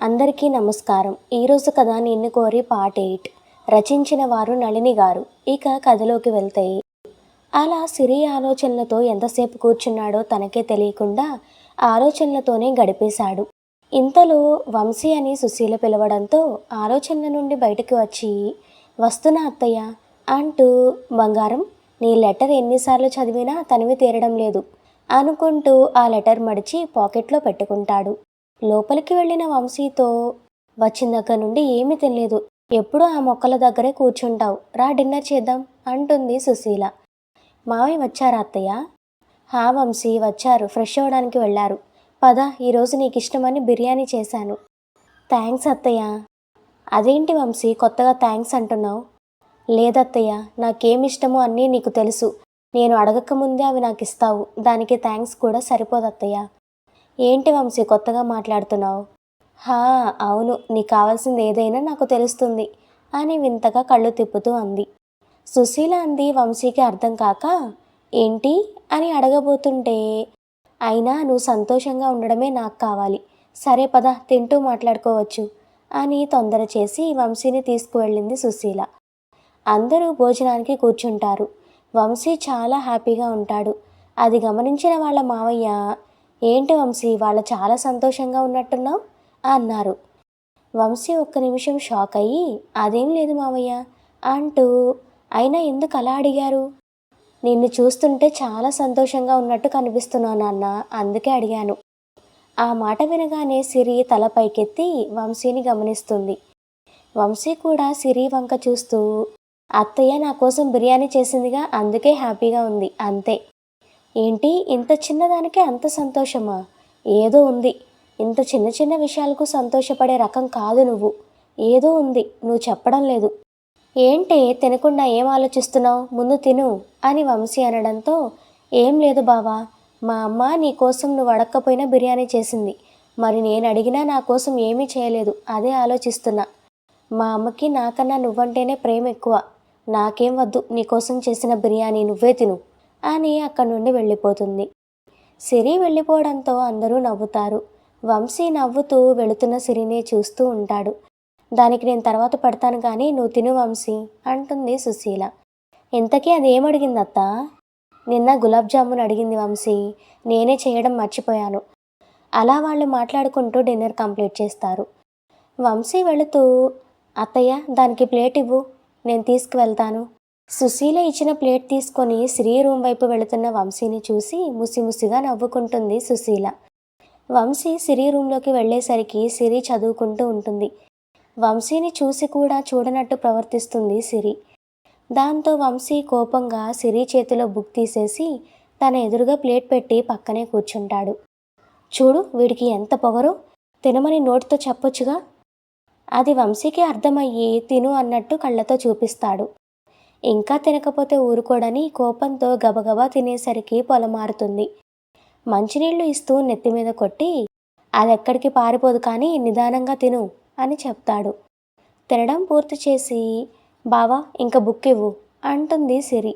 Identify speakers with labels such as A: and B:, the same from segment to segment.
A: అందరికీ నమస్కారం. ఈరోజు కథ నిన్ను కోరి పార్ట్ 8. రచించిన వారు నళిని గారు. ఇక కథలోకి వెళ్తే, అలా సిరి ఆలోచనలతో ఎంతసేపు కూర్చున్నాడో తనకే తెలియకుండా ఆలోచనలతోనే గడిపేశాడు. ఇంతలో వంశీ అని సుశీల పిలవడంతో ఆలోచనల నుండి బయటకు వచ్చి, వస్తున్నా అత్తయ్య అంటూ, బంగారం నీ లెటర్ ఎన్నిసార్లు చదివినా తనివి తీరడం లేదు అనుకుంటూ ఆ లెటర్ మడిచి పాకెట్లో పెట్టుకుంటాడు. లోపలికి వెళ్ళిన వంశీతో, వచ్చిన దగ్గర నుండి ఏమీ తినలేదు, ఎప్పుడూ ఆ మొక్కల దగ్గరే కూర్చుంటావు, రా డిన్నర్ చేద్దాం అంటుంది సుశీల. మావయ్య వచ్చారా అత్తయ్య? హా వంశీ వచ్చారు, ఫ్రెష్ అవ్వడానికి వెళ్ళారు. పద, ఈరోజు నీకు ఇష్టమని బిర్యానీ చేశాను. థ్యాంక్స్ అత్తయ్య. అదేంటి వంశీ కొత్తగా థ్యాంక్స్ అంటున్నావు? లేదత్తయ్య, నాకేమిష్టమో అన్నీ నీకు తెలుసు. నేను అడగకముందే అవి నాకు ఇస్తావు, దానికి థ్యాంక్స్ కూడా సరిపోదత్తయ్య. ఏంటి వంశీ కొత్తగా మాట్లాడుతున్నావు? హా అవును, నీకు కావాల్సింది ఏదైనా నాకు తెలుస్తుంది అని వింతగా కళ్ళు తిప్పుతూ అంది. సుశీల అంది వంశీకి అర్థం కాక, ఏంటి అని అడగబోతుంటే, అయినా నువ్వు సంతోషంగా ఉండడమే నాకు కావాలి. సరే పద, తింటూ మాట్లాడుకోవచ్చు అని తొందర చేసి వంశీని తీసుకువెళ్ళింది సుశీల. అందరూ భోజనానికి కూర్చుంటారు. వంశీ చాలా హ్యాపీగా ఉంటాడు. అది గమనించిన వాళ్ళ మావయ్య, ఏంటి వంశీ వాళ్ళ చాలా సంతోషంగా ఉన్నట్టున్నావు అన్నారు. వంశీ ఒక్క నిమిషం షాక్ అయ్యి, అదేం లేదు మావయ్య అంటూ, అయినా ఎందుకు అలా అడిగారు? నిన్ను చూస్తుంటే చాలా సంతోషంగా ఉన్నట్టు కనిపిస్తున్నావు నాన్న, అందుకే అడిగాను. ఆ మాట వినగానే సిరి తల పైకెత్తి వంశీని గమనిస్తుంది. వంశీ కూడా సిరి వంక చూస్తూ, అత్తయ్య నా కోసం బిర్యానీ చేసిందిగా, అందుకే హ్యాపీగా ఉంది అంతే. ఏంటి ఇంత చిన్నదానికే అంత సంతోషమా? ఏదో ఉంది, ఇంత చిన్న చిన్న విషయాలకు సంతోషపడే రకం కాదు నువ్వు. ఏదో ఉంది, నువ్వు చెప్పడం లేదు. ఏంటి తినకుండా ఏం ఆలోచిస్తున్నావు, ముందు తిను అని వంశీ అనడంతో, ఏం లేదు బావా, మా అమ్మ నీ కోసం నువ్వు అడక్కపోయినా బిర్యానీ చేసింది, మరి నేను అడిగినా నా కోసం ఏమీ చేయలేదు, అదే ఆలోచిస్తున్నా. మా అమ్మకి నాకన్నా నువ్వంటేనే ప్రేమ ఎక్కువ. నాకేం వద్దు, నీకోసం చేసిన బిర్యానీ నువ్వే తిను అని అక్కడి నుండి వెళ్ళిపోతుంది. సిరి వెళ్ళిపోవడంతో అందరూ నవ్వుతారు. వంశీ నవ్వుతూ వెళుతున్న సిరినే చూస్తూ ఉంటాడు. దానికి నేను తర్వాత పెడతాను కానీ నువ్వు తిను వంశీ అంటుంది సుశీల. ఇంతకీ అది ఏమడిగిందత్తా? నిన్న గులాబ్ జామున్ అడిగింది వంశీ, నేనే చేయడం మర్చిపోయాను. అలా వాళ్ళు మాట్లాడుకుంటూ డిన్నర్ కంప్లీట్ చేస్తారు. వంశీ వెళుతూ, అత్తయ్య దానికి ప్లేట్ ఇవ్వు, నేను తీసుకువెళ్తాను. సుశీల ఇచ్చిన ప్లేట్ తీసుకొని శ్రీ రూమ్ వైపు వెళుతున్న వంశీని చూసి ముసిముసిగా నవ్వుకుంటుంది సుశీల. వంశీ సిరి రూంలోకి వెళ్ళేసరికి సిరి చదువుకుంటూ ఉంటుంది. వంశీని చూసి కూడా చూడనట్టు ప్రవర్తిస్తుంది సిరి. దాంతో వంశీ కోపంగా సిరి చేతిలో బుక్ తీసేసి తన ఎదురుగా ప్లేట్ పెట్టి పక్కనే కూర్చుంటాడు. చూడు వీడికి ఎంత పొగరో, తినమని నోటితో చెప్పొచ్చుగా. అది వంశీకి అర్థమయ్యి తిను అన్నట్టు కళ్ళతో చూపిస్తాడు. ఇంకా తినకపోతే ఊరుకోడని కోపంతో గబగబా తినేసరికి పొలమారుతుంది. మంచినీళ్లు ఇస్తూ నెత్తిమీద కొట్టి, అదెక్కడికి పారిపోదు కానీ నిదానంగా తిను అని చెప్తాడు. తినడం పూర్తి చేసి, బావా ఇంక బుక్ ఇవ్వు అంటుంది సిరి.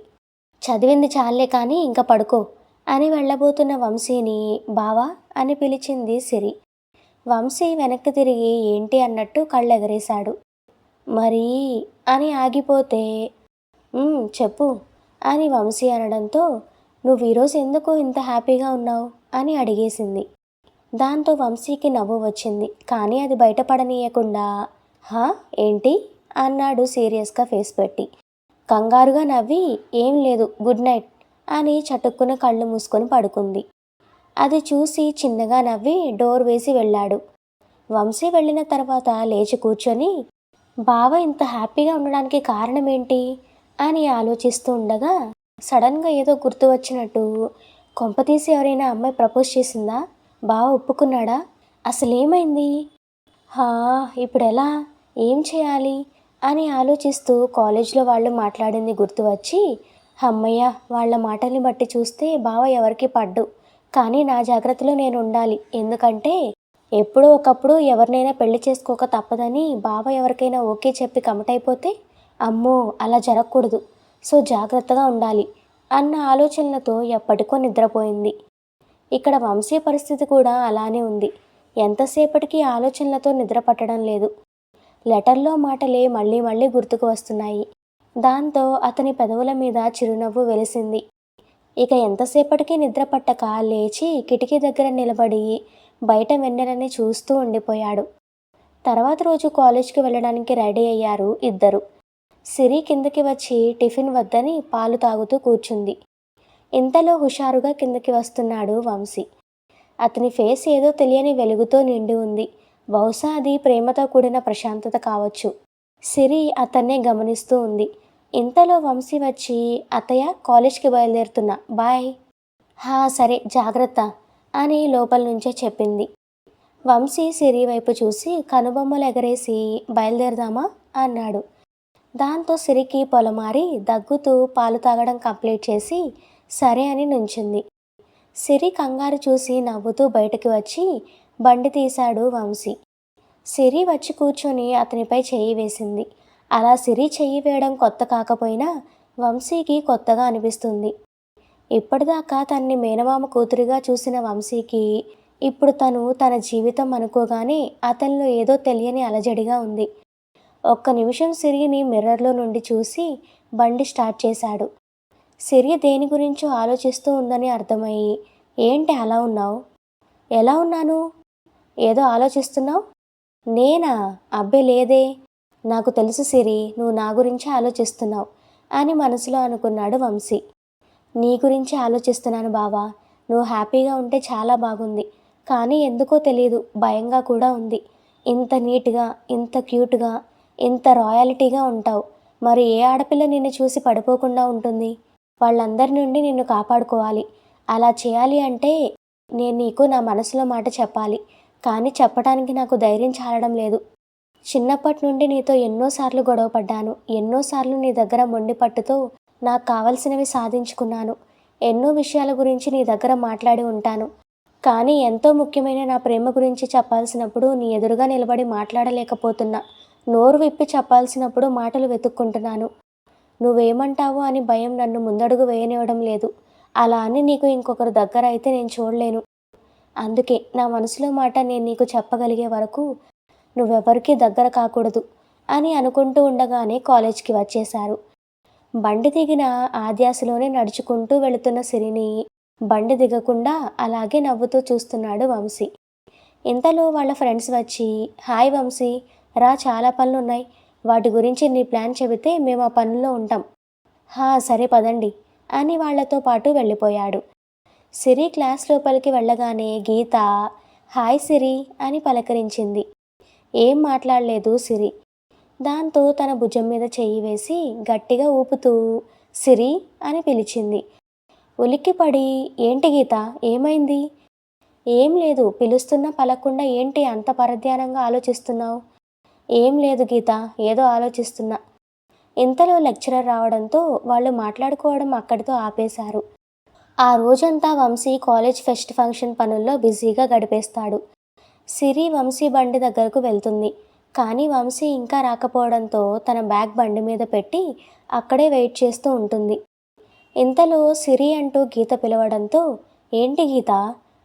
A: చదివింది చాలే కానీ ఇంక పడుకో అని వెళ్ళబోతున్న వంశీని బావా అని పిలిచింది సిరి. వంశీ వెనక్కి తిరిగి ఏంటి అన్నట్టు కళ్ళెగరేశాడు. మరీ అని ఆగిపోతే, చెప్పు అని వంశీ అనడంతో, నువ్వు ఈరోజు ఎందుకు ఇంత హ్యాపీగా ఉన్నావు అని అడిగేసింది. దాంతో వంశీకి నవ్వు వచ్చింది, కానీ అది బయటపడనీయకుండా, హా ఏంటి అన్నాడు సీరియస్గా ఫేస్ పెట్టి. కంగారుగా నవ్వి, ఏం లేదు గుడ్ నైట్ అని చటుక్కున కళ్ళు మూసుకొని పడుకుంది. అది చూసి చిన్నగా నవ్వి డోర్ వేసి వెళ్ళాడు. వంశీ వెళ్ళిన తర్వాత లేచి కూర్చొని, బావ ఇంత హ్యాపీగా ఉండడానికి కారణం ఏంటి అని ఆలోచిస్తూ ఉండగా సడన్గా ఏదో గుర్తు వచ్చినట్టు, కొంపతీసి ఎవరైనా అమ్మాయి ప్రపోజ్ చేసిందా, బావ ఒప్పుకున్నాడా, అసలేమైంది, హా ఇప్పుడు ఎలా, ఏం చేయాలి అని ఆలోచిస్తూ కాలేజ్లో వాళ్ళు మాట్లాడింది గుర్తు వచ్చి, అమ్మయ్య వాళ్ళ మాటల్ని బట్టి చూస్తే బావ ఎవరికి పడ్డు, కానీ నా జాగ్రత్తలో నేను ఉండాలి, ఎందుకంటే ఎప్పుడో ఒకప్పుడు ఎవరినైనా పెళ్లి చేసుకోక తప్పదని బావ ఎవరికైనా ఓకే చెప్పి కమిటైపోతే, అమ్మో అలా జరగకూడదు, సో జాగ్రత్తగా ఉండాలి అన్న ఆలోచనలతో ఎప్పటికో నిద్రపోయింది. ఇక్కడ వంశీ పరిస్థితి కూడా అలానే ఉంది. ఎంతసేపటికి ఆలోచనలతో నిద్ర పట్టడం లేదు. లెటర్లో మాటలే మళ్ళీ మళ్ళీ గుర్తుకు వస్తున్నాయి. దాంతో అతని పెదవుల మీద చిరునవ్వు వెలిసింది. ఇక ఎంతసేపటికి నిద్ర పట్టక లేచి కిటికీ దగ్గర నిలబడి బయట వెన్నెలని చూస్తూ ఉండిపోయాడు. తర్వాత రోజు కాలేజ్కి వెళ్ళడానికి రెడీ అయ్యారు ఇద్దరు. సిరి కిందకి వచ్చి టిఫిన్ వద్దని పాలు తాగుతూ కూర్చుంది. ఇంతలో హుషారుగా కిందకి వస్తున్నాడు వంశీ. అతని ఫేస్ ఏదో తెలియని వెలుగుతో నిండి ఉంది. బహుశా అది ప్రేమతో కూడిన ప్రశాంతత కావచ్చు. సిరి అతన్నే గమనిస్తూ ఉంది. ఇంతలో వంశీ వచ్చి, అత్తయ్య కాలేజ్కి బయలుదేరుతున్నా, బాయ్. హా సరే జాగ్రత్త అని లోపల నుంచే చెప్పింది. వంశీ సిరి వైపు చూసి కనుబొమ్మలు ఎగరేసి బయలుదేరదామా అన్నాడు. దాంతో సిరికి పొలమారి దగ్గుతూ పాలు తాగడం కంప్లీట్ చేసి సరే అని నుంచుంది. సిరి కంగారు చూసి నవ్వుతూ బయటకు వచ్చి బండి తీశాడు వంశీ. సిరి వచ్చి కూర్చొని అతనిపై చెయ్యి వేసింది. అలా సిరి చెయ్యి వేయడం కొత్త కాకపోయినా వంశీకి కొత్తగా అనిపిస్తుంది. ఇప్పటిదాకా తన్ని మేనమామ కూతురిగా చూసిన వంశీకి ఇప్పుడు తన జీవితం అనుకోగానే అతనిలో ఏదో తెలియని అలజడిగా ఉంది. ఒక్క నిమిషం సిరిని మిర్రర్లో నుండి చూసి బండి స్టార్ట్ చేశాడు. సిరి దేని గురించో ఆలోచిస్తూ ఉందని అర్థమయ్యి, ఏంటి అలా ఉన్నావు? ఎలా ఉన్నాను? ఏదో ఆలోచిస్తున్నావు? నేనా? అబ్బే లేదే. నాకు తెలుసు సిరి, నువ్వు నా గురించే ఆలోచిస్తున్నావు అని మనసులో అనుకున్నాడు వంశీ. నీ గురించి ఆలోచిస్తున్నాను బావా. నువ్వు హ్యాపీగా ఉంటే చాలా బాగుంది. కానీ ఎందుకో తెలీదు, భయంగా కూడా ఉంది. ఇంత నీట్గా, ఇంత క్యూట్గా, ఇంత రాయాలిటీగా ఉంటావు. మరి ఏ ఆడపిల్ల నిన్ను చూసి పడిపోకుండా ఉంటుంది? వాళ్ళందరి నుండి నిన్ను కాపాడుకోవాలి. అలా చేయాలి అంటే నేను నీకు నా మనసులో మాట చెప్పాలి. కానీ చెప్పడానికి నాకు ధైర్యం చాలడం లేదు. చిన్నప్పటి నుండి నీతో ఎన్నోసార్లు గొడవ పడ్డాను. ఎన్నోసార్లు నీ దగ్గర మొండి పట్టుతో నాకు కావలసినవి సాధించుకున్నాను. ఎన్నో విషయాల గురించి నీ దగ్గర మాట్లాడి ఉంటాను. కానీ ఎంతో ముఖ్యమైన నా ప్రేమ గురించి చెప్పాల్సినప్పుడు నీ ఎదురుగా నిలబడి మాట్లాడలేకపోతున్నా. నోరు విప్పి చెప్పాల్సినప్పుడు మాటలు వెతుక్కుంటున్నాను. నువ్వేమంటావో అని భయం నన్ను ముందడుగు వేయనివ్వడం లేదు. అలా అని నీకు ఇంకొకరు దగ్గర అయితే నేను చూడలేను. అందుకే నా మనసులో మాట నేను నీకు చెప్పగలిగే వరకు నువ్వెవరికీ దగ్గర కాకూడదు అని అనుకుంటూ ఉండగానే కాలేజ్కి వచ్చేశారు. బండి దిగిన ఆధ్యాసలోనే నడుచుకుంటూ వెళుతున్న సిరిని బండి దిగకుండా అలాగే నవ్వుతూ చూస్తున్నాడు వంశీ. ఇంతలో వాళ్ళ ఫ్రెండ్స్ వచ్చి, హాయ్ వంశీ, రా చాలా పనులున్నాయి. వాటి గురించి నీ ప్లాన్ చెబితే మేము ఆ పనుల్లో ఉంటాం. సరే పదండి అని వాళ్లతో పాటు వెళ్ళిపోయాడు. సిరి క్లాస్ లోపలికి వెళ్ళగానే గీత హాయ్ సిరి అని పలకరించింది. ఏం మాట్లాడలేదు సిరి. దాంతో తన భుజం మీద చెయ్యి వేసి గట్టిగా ఊపుతూ సిరి అని పిలిచింది. ఉలిక్కిపడి, ఏంటి గీత, ఏమైంది? ఏం లేదు, పిలుస్తున్నా పలకుండా ఏంటి అంత పరధ్యానంగా ఆలోచిస్తున్నావు? ఏం లేదు గీత, ఏదో ఆలోచిస్తున్నా. ఇంతలో లెక్చరర్ రావడంతో వాళ్ళు మాట్లాడుకోవడం అక్కడితో ఆపేశారు. ఆ రోజంతా వంశీ కాలేజ్ ఫెస్ట్ ఫంక్షన్ పనుల్లో బిజీగా గడిపేస్తాడు. సిరి వంశీ బండి దగ్గరకు వెళ్తుంది. కానీ వంశీ ఇంకా రాకపోవడంతో తన బ్యాగ్ బండి మీద పెట్టి అక్కడే వెయిట్ చేస్తూ ఉంటుంది. ఇంతలో సిరి అంటూ గీత పిలవడంతో, ఏంటి గీత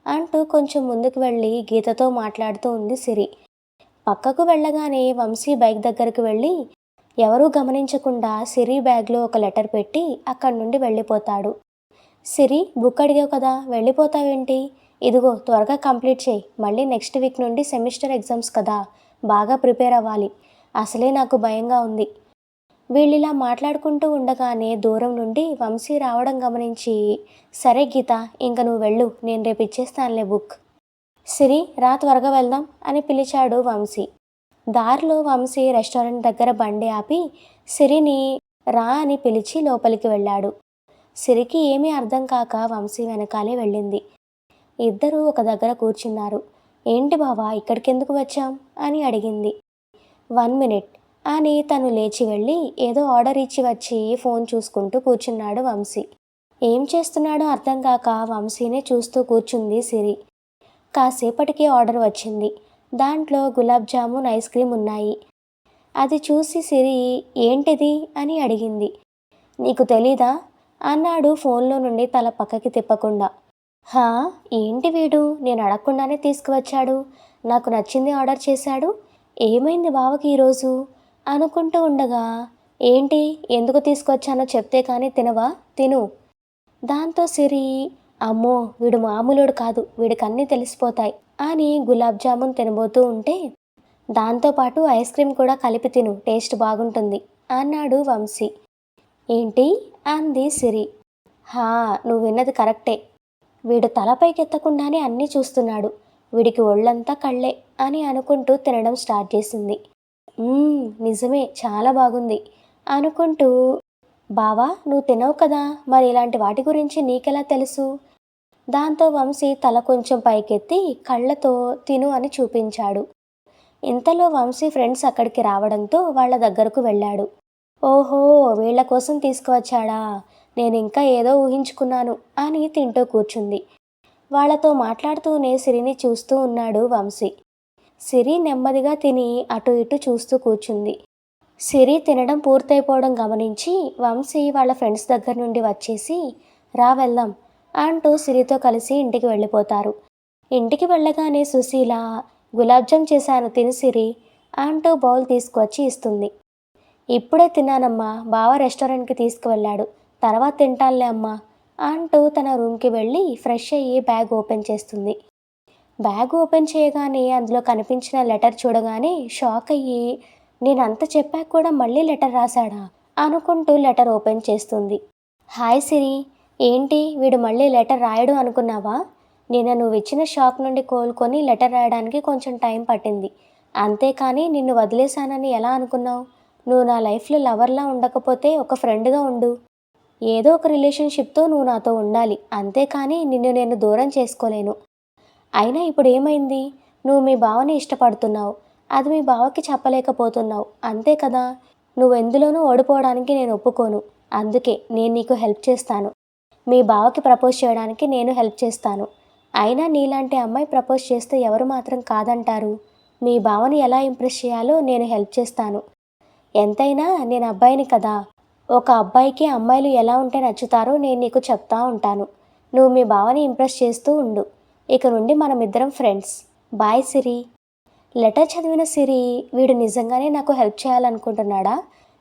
A: అంటూ కొంచెం ముందుకు వెళ్ళి గీతతో మాట్లాడుతూ ఉంది సిరి. పక్కకు వెళ్ళగానే వంశీ బైక్ దగ్గరకు వెళ్ళి ఎవరూ గమనించకుండా సిరి బ్యాగ్లో ఒక లెటర్ పెట్టి అక్కడి నుండి వెళ్ళిపోతాడు. సిరి, బుక్ అడిగావు కదా, వెళ్ళిపోతావేంటి? ఇదిగో త్వరగా కంప్లీట్ చేయి. మళ్ళీ నెక్స్ట్ వీక్ నుండి సెమిస్టర్ ఎగ్జామ్స్ కదా, బాగా ప్రిపేర్ అవ్వాలి. అసలే నాకు భయంగా ఉంది. వీళ్ళిలా మాట్లాడుకుంటూ ఉండగానే దూరం నుండి వంశీ రావడం గమనించి, సరే గీత, ఇంక నువ్వు వెళ్ళు, నేను రేపు ఇచ్చేస్తానులే బుక్. సిరి, రా త్వరగా వెళ్దాం అని పిలిచాడు వంశీ. దారిలో వంశీ రెస్టారెంట్ దగ్గర బండి ఆపి సిరిని రా అని పిలిచి లోపలికి వెళ్ళాడు. సిరికి ఏమీ అర్థం కాక వంశీ వెనకాలే వెళ్ళింది. ఇద్దరూ ఒక దగ్గర కూర్చున్నారు. ఏంటి బావా, ఇక్కడికెందుకు వచ్చాం అని అడిగింది. 1 మినిట్ అని తను లేచి వెళ్ళి ఏదో ఆర్డర్ ఇచ్చి వచ్చి ఫోన్ చూసుకుంటూ కూర్చున్నాడు వంశీ. ఏం చేస్తున్నాడో అర్థం కాక వంశీనే చూస్తూ కూర్చుంది సిరి. కాసేపటికి ఆర్డర్ వచ్చింది. దాంట్లో గులాబ్ జామున్, ఐస్ క్రీమ్ ఉన్నాయి. అది చూసి సిరి ఏంటిది అని అడిగింది. నీకు తెలీదా అన్నాడు ఫోన్లో నుండి తల పక్కకి తిప్పకుండా. హా, ఏంటి వీడు, నేను అడగకుండానే తీసుకువచ్చాడు. నాకు నచ్చింది ఆర్డర్ చేశాడు. ఏమైంది బావకి ఈరోజు అనుకుంటూ ఉండగా, ఏంటి ఎందుకు తీసుకొచ్చానో చెప్తే కానీ తినవా, తిను. దాంతో సిరి, అమ్మో వీడు మామూలుడు కాదు, వీడికన్నీ తెలిసిపోతాయి అని గులాబ్ జామున్ తినబోతూ ఉంటే, దాంతోపాటు ఐస్ క్రీమ్ కూడా కలిపి తిను, టేస్ట్ బాగుంటుంది అన్నాడు వంశీ. ఏంటి అంది సిరి. హా, నువ్వు విన్నది కరెక్టే. వీడు తలపైకెత్తకుండానే అన్నీ చూస్తున్నాడు, వీడికి ఒళ్ళంతా కళ్ళే అని అనుకుంటూ తినడం స్టార్ట్ చేసింది. నిజమే, చాలా బాగుంది అనుకుంటూ, బావా నువ్వు తినవు కదా, మరి ఇలాంటి వాటి గురించి నీకెలా తెలుసు? దాంతో వంశీ తల కొంచెం పైకెత్తి కళ్ళతో తిను అని చూపించాడు. ఇంతలో వంశీ ఫ్రెండ్స్ అక్కడికి రావడంతో వాళ్ళ దగ్గరకు వెళ్ళాడు. ఓహో, వీళ్ళ కోసం తీసుకువచ్చాడా, నేను ఇంకా ఏదో ఊహించుకున్నాను అని తింటూ కూర్చుంది. వాళ్లతో మాట్లాడుతూనే సిరిని చూస్తూ ఉన్నాడు వంశీ. సిరి నెమ్మదిగా తిని అటు ఇటు చూస్తూ కూర్చుంది. సిరి తినడం పూర్తయిపోవడం గమనించి వంశీ వాళ్ళ ఫ్రెండ్స్ దగ్గర నుండి వచ్చేసి, రా వెళ్దాం అంటూ సిరితో కలిసి ఇంటికి వెళ్ళిపోతారు. ఇంటికి వెళ్ళగానే సుశీల, గులాబ్ జామ్ చేశాను తిను సిరి అంటూ బౌల్ తీసుకువచ్చి ఇస్తుంది. ఇప్పుడే తిన్నానమ్మా, బావ రెస్టారెంట్కి తీసుకువెళ్ళాడు, తర్వాత తింటానులే అమ్మా అంటూ తన రూమ్కి వెళ్ళి ఫ్రెష్ అయ్యి బ్యాగ్ ఓపెన్ చేస్తుంది. బ్యాగ్ ఓపెన్ చేయగానే అందులో కనిపించిన లెటర్ చూడగానే షాక్ అయ్యి, నేనంత చెప్పాక కూడా మళ్ళీ లెటర్ రాశాడా అనుకుంటూ లెటర్ ఓపెన్ చేస్తుంది. హాయ్ సిరి, ఏంటి వీడు మళ్ళీ లెటర్ రాయడు అనుకున్నావా? నిన్న నువ్వు ఇచ్చిన షాక్ నుండి కోలుకొని లెటర్ రాయడానికి కొంచెం టైం పట్టింది, అంతేకాని నిన్ను వదిలేశానని ఎలా అనుకున్నావు? నువ్వు నా లైఫ్లో లవర్లా ఉండకపోతే ఒక ఫ్రెండ్గా ఉండు. ఏదో ఒక రిలేషన్షిప్తో నువ్వు నాతో ఉండాలి, అంతేకాని నిన్ను నేను దూరం చేసుకోలేను. అయినా ఇప్పుడు ఏమైంది? నువ్వు మీ బావని ఇష్టపడుతున్నావు, అది మీ బావకి చెప్పలేకపోతున్నావు, అంతే కదా. నువ్వెందులోనూ ఓడిపోవడానికి నేను ఒప్పుకోను, అందుకే నేను నీకు హెల్ప్ చేస్తాను. మీ బావకి ప్రపోజ్ చేయడానికి నేను హెల్ప్ చేస్తాను. అయినా నీలాంటి అమ్మాయి ప్రపోజ్ చేస్తే ఎవరు మాత్రం కాదంటారు? మీ బావని ఎలా ఇంప్రెస్ చేయాలో నేను హెల్ప్ చేస్తాను. ఎంతైనా నేను అబ్బాయిని కదా, ఒక అబ్బాయికి అమ్మాయిలు ఎలా ఉంటే నచ్చుతారో నేను నీకు చెప్తా ఉంటాను. నువ్వు మీ బావని ఇంప్రెస్ చేస్తూ ఉండు. ఇక నుండి మనమిద్దరం ఫ్రెండ్స్. బాయ్ సిరి. లెటర్ చదివిన సిరి, వీడు నిజంగానే నాకు హెల్ప్ చేయాలనుకుంటున్నాడా,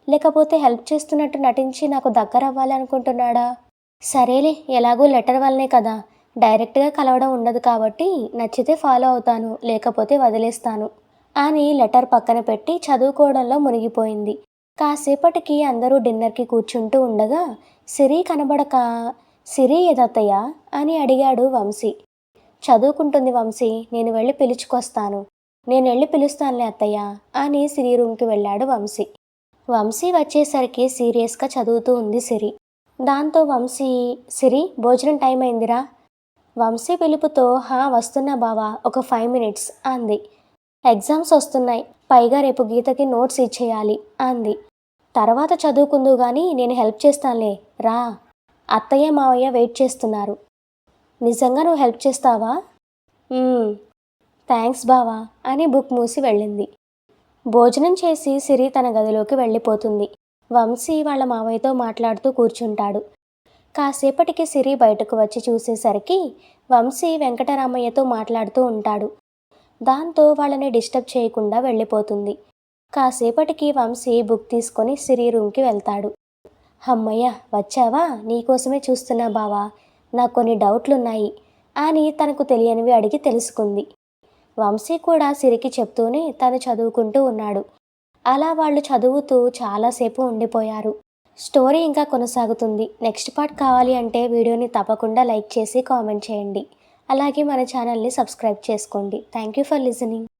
A: లేకపోతే హెల్ప్ చేస్తున్నట్టు నటించి నాకు దగ్గర అవ్వాలి అనుకుంటున్నాడా? సరేలే, ఎలాగో లెటర్ వల్లనే కదా, డైరెక్ట్గా కలవడం ఉండదు కాబట్టి నచ్చితే ఫాలో అవుతాను, లేకపోతే వదిలేస్తాను అని లెటర్ పక్కన పెట్టి చదువుకోవడంలో మునిగిపోయింది. కాసేపటికి అందరూ డిన్నర్కి కూర్చుంటూ ఉండగా సిరి కనబడక, సిరి ఏదత్తయ్య అని అడిగాడు వంశీ. చదువుకుంటుంది వంశీ, నేను వెళ్ళి పిలుచుకొస్తాను. నేను వెళ్ళి పిలుస్తానులే అత్తయ్య అని సిరి రూమ్కి వెళ్ళాడు వంశీ. వంశీ వచ్చేసరికి సీరియస్గా చదువుతూ ఉంది సిరి. దాంతో వంశీ, సిరి భోజనం టైం అయిందిరా. వంశీ పిలుపుతో, హా వస్తున్నా బావా, ఒక 5 minutes అంది. ఎగ్జామ్స్ వస్తున్నాయి, పైగా రేపు గీతకి నోట్స్ ఇచ్చేయాలి అంది. తర్వాత చదువుకుందు కానీ నేను హెల్ప్ చేస్తానులే, రా. అత్తయ్య మావయ్య వెయిట్ చేస్తున్నారు. నిజంగా నువ్వు హెల్ప్ చేస్తావా? థ్యాంక్స్ బావా అని బుక్ మూసి వెళ్ళింది. భోజనం చేసి సిరి తన గదిలోకి వెళ్ళిపోతుంది. వంశీ వాళ్ళ మావయ్యతో మాట్లాడుతూ కూర్చుంటాడు. కాసేపటికి సిరి బయటకు వచ్చి చూసేసరికి వంశీ వెంకటరామయ్యతో మాట్లాడుతూ ఉంటాడు. దాంతో వాళ్ళని డిస్టర్బ్ చేయకుండా వెళ్ళిపోతుంది. కాసేపటికి వంశీ బుక్ తీసుకొని సిరి రూమ్కి వెళ్తాడు. అమ్మయ్య వచ్చావా, నీకోసమే చూస్తున్నా బావా, నాకు కొన్ని డౌట్లున్నాయి అని తనకు తెలియనివి అడిగి తెలుసుకుంది. వంశీ కూడా సిరికి చెప్తూనే తను చదువుకుంటూ ఉన్నాడు. అలా వాళ్ళు చదువుతూ చాలాసేపు ఉండిపోయారు. స్టోరీ ఇంకా కొనసాగుతుంది. నెక్స్ట్ పార్ట్ కావాలి అంటే వీడియోని తప్పకుండా లైక్ చేసి కామెంట్ చేయండి. అలాగే మన ఛానల్ని సబ్స్క్రైబ్ చేసుకోండి. Thank you for listening.